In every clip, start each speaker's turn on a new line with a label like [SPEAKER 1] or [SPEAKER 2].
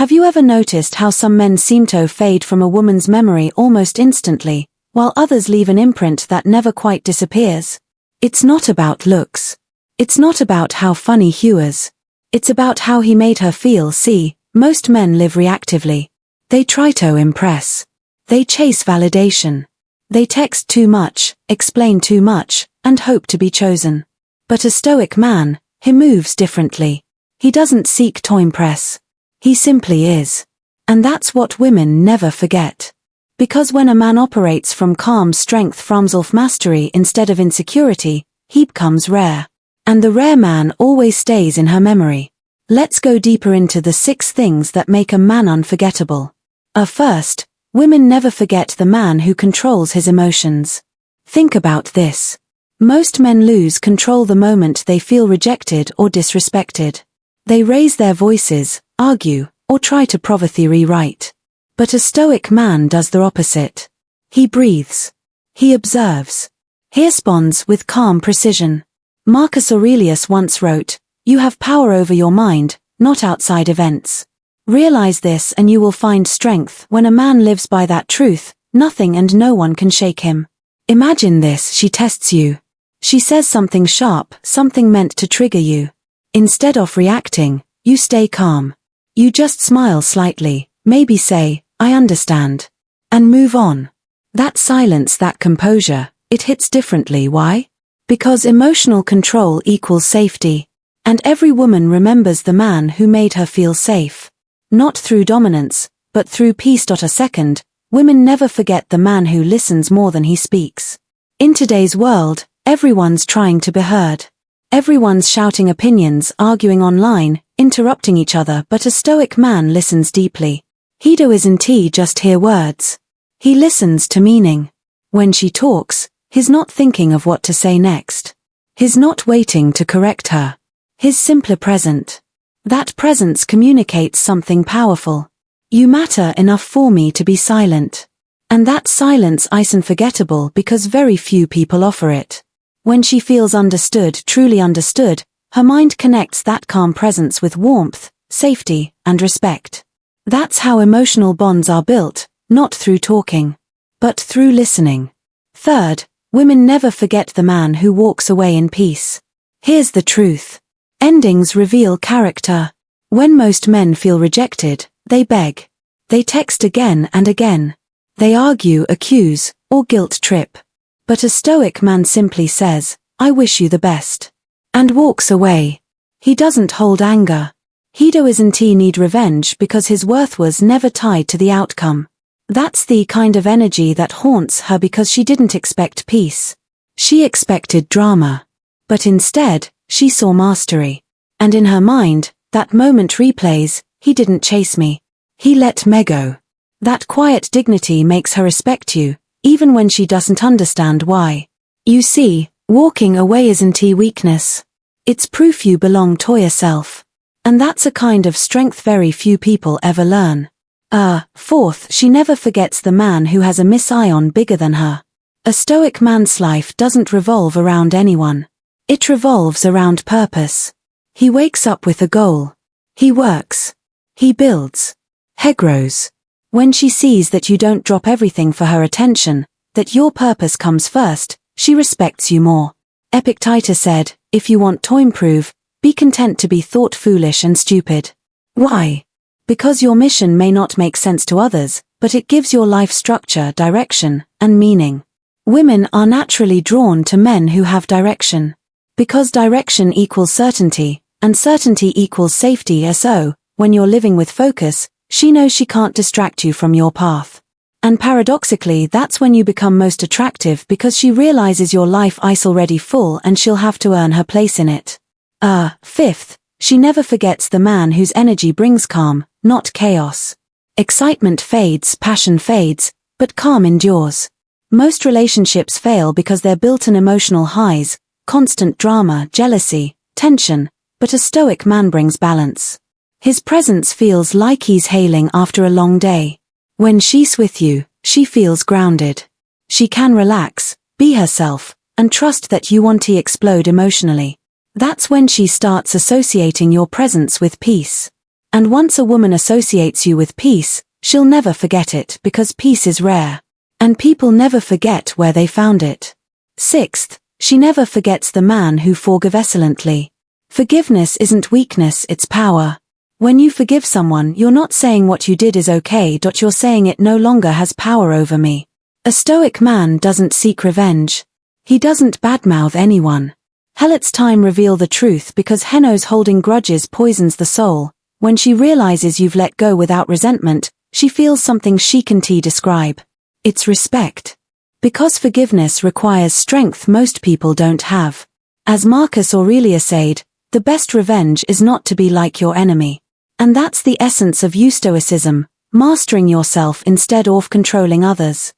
[SPEAKER 1] Have you ever noticed how some men seem to fade from a woman's memory almost instantly, while others leave an imprint that never quite disappears? It's not about looks. It's not about how funny he was. It's about how he made her feel. See, most men live reactively. They try to impress. They chase validation. They text too much, explain too much, and hope to be chosen. But a Stoic man, he moves differently. He doesn't seek to impress. He simply is. And that's what women never forget. Because when a man operates from calm strength from self-mastery instead of insecurity, he becomes rare. And the rare man always stays in her memory. Let's go deeper into the 6 things that make a man unforgettable. First, women never forget the man who controls his emotions. Think about this. Most men lose control the moment they feel rejected or disrespected. They raise their voices, argue, or try to prove a theory right. But a Stoic man does the opposite. He breathes. He observes. He responds with calm precision. Marcus Aurelius once wrote, "You have power over your mind, not outside events." Realize this and you will find strength. When a man lives by that truth, nothing and no one can shake him. Imagine this: she tests you. She says something sharp, something meant to trigger you. Instead of reacting, you stay calm. You just smile slightly, maybe say, "I understand," and move on. That silence, that composure, it hits differently. Why? Because emotional control equals safety. And every woman remembers the man who made her feel safe. Not through dominance, but through peace. Second, women never forget the man who listens more than he speaks. In today's world, everyone's trying to be heard. Everyone's shouting opinions, arguing online, interrupting each other, but a Stoic man listens deeply. He doesn't just hear words. He listens to meaning. When she talks, he's not thinking of what to say next. He's not waiting to correct her. He's simply present. That presence communicates something powerful. You matter enough for me to be silent. And that silence is unforgettable because very few people offer it. When she feels understood, truly understood, her mind connects that calm presence with warmth, safety, and respect. That's how emotional bonds are built, not through talking, but through listening. Third, women never forget the man who walks away in peace. Here's the truth. Endings reveal character. When most men feel rejected, they beg. They text again and again. They argue, accuse, or guilt trip. But a Stoic man simply says, "I wish you the best," and walks away. He doesn't hold anger. He doesn't need revenge because his worth was never tied to the outcome. That's the kind of energy that haunts her because she didn't expect peace. She expected drama. But instead, she saw mastery. And in her mind, that moment replays, "He didn't chase me. He let me go." That quiet dignity makes her respect you, even when she doesn't understand why. You see, walking away isn't weakness. It's proof you belong to yourself. And that's a kind of strength very few people ever learn. Fourth, she never forgets the man who has a mission bigger than her. A Stoic man's life doesn't revolve around anyone. It revolves around purpose. He wakes up with a goal. He works. He builds. He grows. When she sees that you don't drop everything for her attention, that your purpose comes first, she respects you more. Epictetus said, "If you want to improve, be content to be thought foolish and stupid." Why? Because your mission may not make sense to others, but it gives your life structure, direction, and meaning. Women are naturally drawn to men who have direction. Because direction equals certainty, and certainty equals safety. So, when you're living with focus, she knows she can't distract you from your path. And paradoxically, that's when you become most attractive because she realizes your life is already full and she'll have to earn her place in it. Fifth, she never forgets the man whose energy brings calm, not chaos. Excitement fades, passion fades, but calm endures. Most relationships fail because they're built on emotional highs, constant drama, jealousy, tension, but a Stoic man brings balance. His presence feels like he's hailing after a long day. When she's with you, she feels grounded. She can relax, be herself, and trust that you won't explode emotionally. That's when she starts associating your presence with peace. And once a woman associates you with peace, she'll never forget it because peace is rare. And people never forget where they found it. Sixth, she never forgets the man who forgave excellently. Forgiveness isn't weakness, it's power. When you forgive someone, you're not saying what you did is okay. You're saying it no longer has power over me. A Stoic man doesn't seek revenge. He doesn't badmouth anyone. Helet's time reveal the truth because Heno's holding grudges poisons the soul. When she realizes you've let go without resentment, she feels something she can't describe. It's respect. Because forgiveness requires strength most people don't have. As Marcus Aurelius said, the best revenge is not to be like your enemy. And that's the essence of Stoicism, mastering yourself instead of controlling others.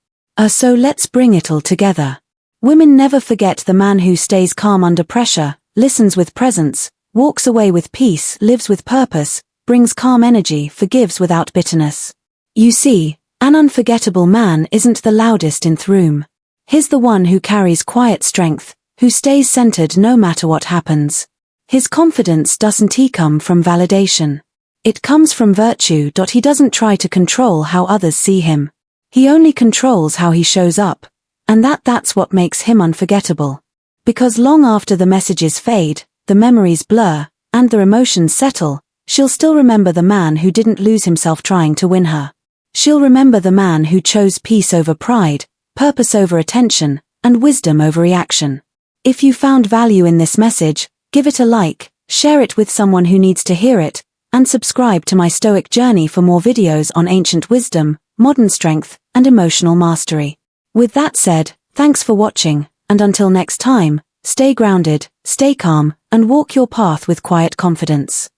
[SPEAKER 1] So let's bring it all together. Women never forget the man who stays calm under pressure, listens with presence, walks away with peace, lives with purpose, brings calm energy, forgives without bitterness. You see, an unforgettable man isn't the loudest in the room. He's the one who carries quiet strength, who stays centered no matter what happens. His confidence doesn't come from validation. It comes from virtue. He doesn't try to control how others see him. He only controls how he shows up. And that's what makes him unforgettable. Because long after the messages fade, the memories blur, and the emotions settle, she'll still remember the man who didn't lose himself trying to win her. She'll remember the man who chose peace over pride, purpose over attention, and wisdom over reaction. If you found value in this message, give it a like, share it with someone who needs to hear it, and subscribe to my Stoic journey for more videos on ancient wisdom, modern strength, and emotional mastery. With that said, thanks for watching, and until next time, stay grounded, stay calm, and walk your path with quiet confidence.